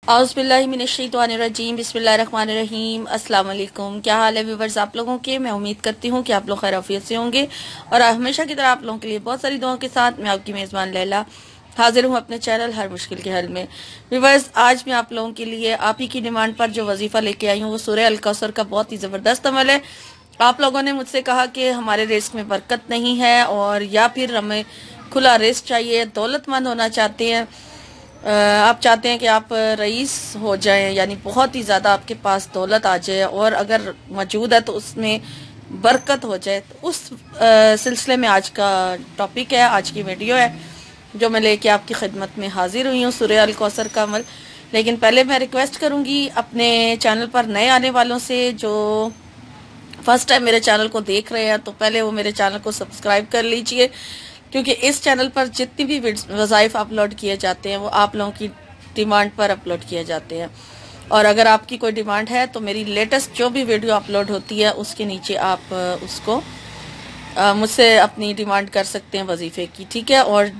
औज़ बिल्लाहि मिनश्शैतानिर्रजीम बिस्मिल्लाहिर्रहमानिर्रहीम। अस्सलाम वालेकुम। क्या हाल है व्यूअर्स आप लोगों के? मैं उम्मीद करती हूँ कि आप लोग खैर आफियत से होंगे और हमेशा की तरह आप लोगों के लिए बहुत सारी दुआओं के साथ मैं आपकी मेज़बान लैला हाजिर हूँ अपने चैनल हर मुश्किल के हल में। व्यूअर्स, आज मैं आप लोगों के लिए आप ही की डिमांड पर जो वजीफ़ा लेके आई हूँ वो सूरह अल कौसर का बहुत ही ज़बरदस्त अमल है। आप लोगों ने मुझसे कहा कि हमारे रिस्क में बरकत नहीं है और या फिर हमें खुला रिस्क चाहिए, दौलतमंद होना चाहते हैं, आप चाहते हैं कि आप रईस हो जाएं, यानी बहुत ही ज़्यादा आपके पास दौलत आ जाए और अगर मौजूद है तो उसमें बरकत हो जाए। तो उस सिलसिले में आज का टॉपिक है, आज की वीडियो है जो मैं लेके आपकी खिदमत में हाजिर हुई हूँ, सूरह अल कौसर का अमल। लेकिन पहले मैं रिक्वेस्ट करूँगी अपने चैनल पर नए आने वालों से जो फर्स्ट टाइम मेरे चैनल को देख रहे हैं तो पहले वो मेरे चैनल को सब्सक्राइब कर लीजिए, क्योंकि इस चैनल पर जितनी भी वज़ाइफ अपलोड किए जाते हैं वो आप लोगों की डिमांड पर अपलोड किए जाते हैं। और अगर आपकी कोई डिमांड है तो मेरी लेटेस्ट जो भी वीडियो अपलोड होती है उसके नीचे आप उसको मुझसे अपनी डिमांड कर सकते हैं वजीफे की, ठीक है। और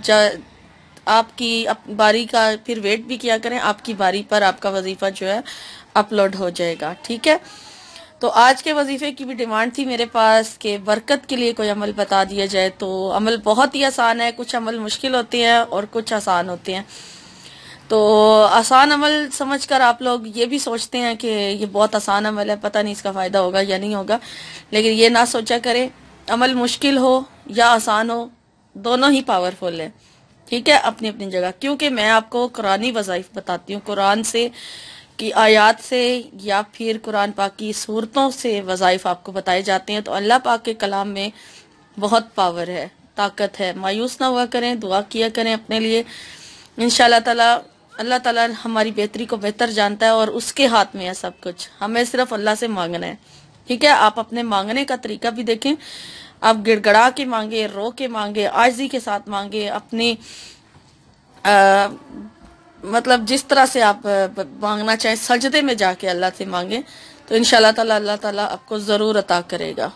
आपकी बारी का फिर वेट भी किया करें, आपकी बारी पर आपका वजीफा जो है अपलोड हो जाएगा, ठीक है। तो आज के वजीफे की भी डिमांड थी मेरे पास कि बरकत के लिए कोई अमल बता दिया जाए। तो अमल बहुत ही आसान है, कुछ अमल मुश्किल होते हैं और कुछ आसान होते हैं। तो आसान अमल समझकर आप लोग ये भी सोचते हैं कि ये बहुत आसान अमल है, पता नहीं इसका फ़ायदा होगा या नहीं होगा, लेकिन ये ना सोचा करें। अमल मुश्किल हो या आसान हो, दोनों ही पावरफुल है, ठीक है, अपनी अपनी जगह। क्योंकि मैं आपको कुरानी वज़ाइफ बताती हूँ, कुरान से की आयात से या फिर कुरान पाक की सूरतों से वज़ाइफ आपको बताए जाते हैं। तो अल्लाह पाक के कलाम में बहुत पावर है, ताकत है। मायूस ना हुआ करें, दुआ किया करें अपने लिए। इंशाअल्लाह ताला अल्लाह ताला हमारी बेहतरी को बेहतर जानता है और उसके हाथ में है सब कुछ, हमें सिर्फ अल्लाह से मांगना है, ठीक है। आप अपने मांगने का तरीका भी देखें, आप गिड़गड़ा के मांगे, रो के मांगे, आजिज़ी के साथ मांगे, अपनी मतलब जिस तरह से आप मांगना चाहें, सजदे में जाके अल्लाह से मांगे तो इंशाअल्लाह ताला अल्लाह ताला आपको ज़रूर अता करेगा।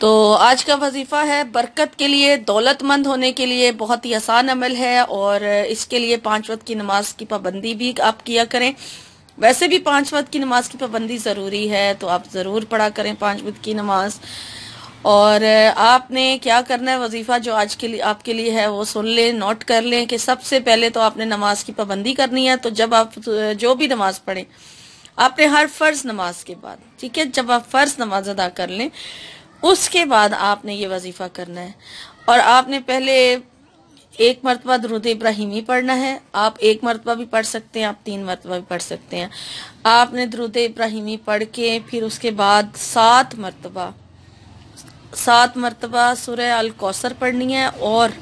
तो आज का वजीफा है बरकत के लिए, दौलतमंद होने के लिए, बहुत ही आसान अमल है और इसके लिए 5 वक्त की नमाज की पाबंदी भी आप किया करें। वैसे भी 5 वक्त की नमाज की पाबंदी ज़रूरी है, तो आप ज़रूर पढ़ा करें 5 वक्त की नमाज। और आपने क्या करना है, वजीफा जो आज के लिए आपके लिए है वो सुन लें, नोट कर लें कि सबसे पहले तो आपने नमाज की पाबंदी करनी है। तो जब आप जो भी नमाज पढ़ें, आपने हर फर्ज नमाज के बाद, ठीक है, जब आप फर्ज नमाज अदा कर लें उसके बाद आपने ये वजीफा करना है। और आपने पहले 1 मरतबा दुरूद इब्राहिमी पढ़ना है। आप 1 मरतबा भी पढ़ सकते हैं, आप 3 मरतबा भी पढ़ सकते हैं। आपने दुरूद इब्राहिमी पढ़ के फिर उसके बाद 7 मरतबा सूरह अल कौसर पढ़नी है और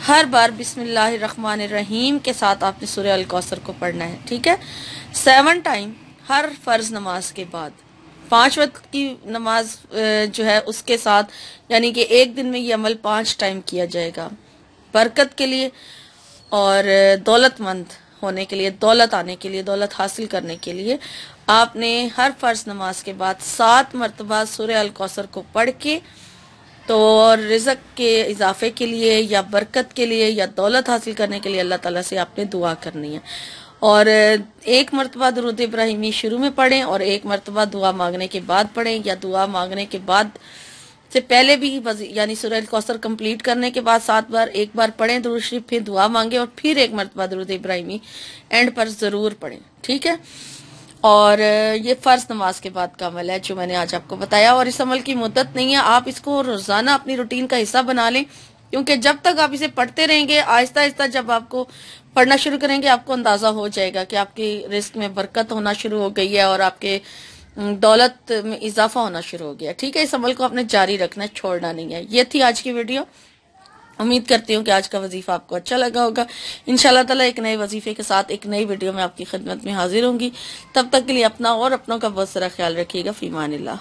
हर बार बिस्मिल्लाहिर्रहमानिर्रहीम के साथ आपने सूरह अल कौसर को पढ़ना है, ठीक है। 7 टाइम हर फर्ज नमाज के बाद, 5 वक्त की नमाज जो है उसके साथ, यानी कि एक दिन में ये अमल 5 टाइम किया जाएगा। बरकत के लिए और दौलतमंद होने के लिए, दौलत आने के लिए, दौलत हासिल करने के लिए आपने हर फर्ज नमाज के बाद 7 मरतबा सूरह अल कौसर को पढ़ के, तो रिज़्क के इजाफे के लिए या बरकत के लिए या दौलत हासिल करने के लिए अल्लाह ताला से आपने दुआ करनी है। और 1 मरतबा दुरूद इब्राहिमी शुरू में पढ़ें और 1 मरतबा दुआ मांगने के बाद पढ़ें, या दुआ मांगने के बाद से पहले भी, यानी सूरह अल कौसर कंप्लीट करने के बाद 7 बार, 1 बार पढ़ें दुरूद शरीफ, फिर दुआ मांगे और फिर 1 मरतबा दुरूद इब्राहिमी एंड पर जरूर पढ़ें, ठीक है। और ये फर्ज नमाज के बाद का अमल है जो मैंने आज आपको बताया। और इस अमल की मुद्दत नहीं है, आप इसको रोजाना अपनी रूटीन का हिस्सा बना लें, क्योंकि जब तक आप इसे पढ़ते रहेंगे, आहिस्ता आहिस्ता जब आपको पढ़ना शुरू करेंगे आपको अंदाजा हो जाएगा कि आपकी रिस्क में बरकत होना शुरू हो गई है और आपके दौलत में इजाफा होना शुरू हो गया, ठीक है। इस अमल को आपने जारी रखना है, छोड़ना नहीं है। ये थी आज की वीडियो। उम्मीद करती हूँ कि आज का वजीफा आपको अच्छा लगा होगा। इंशाल्लाह ताला एक नए वजीफे के साथ एक नई वीडियो में आपकी खिदमत में हाजिर होंगी। तब तक के लिए अपना और अपनों का बहुत सारा ख्याल रखिएगा। फीमानिल्लाह।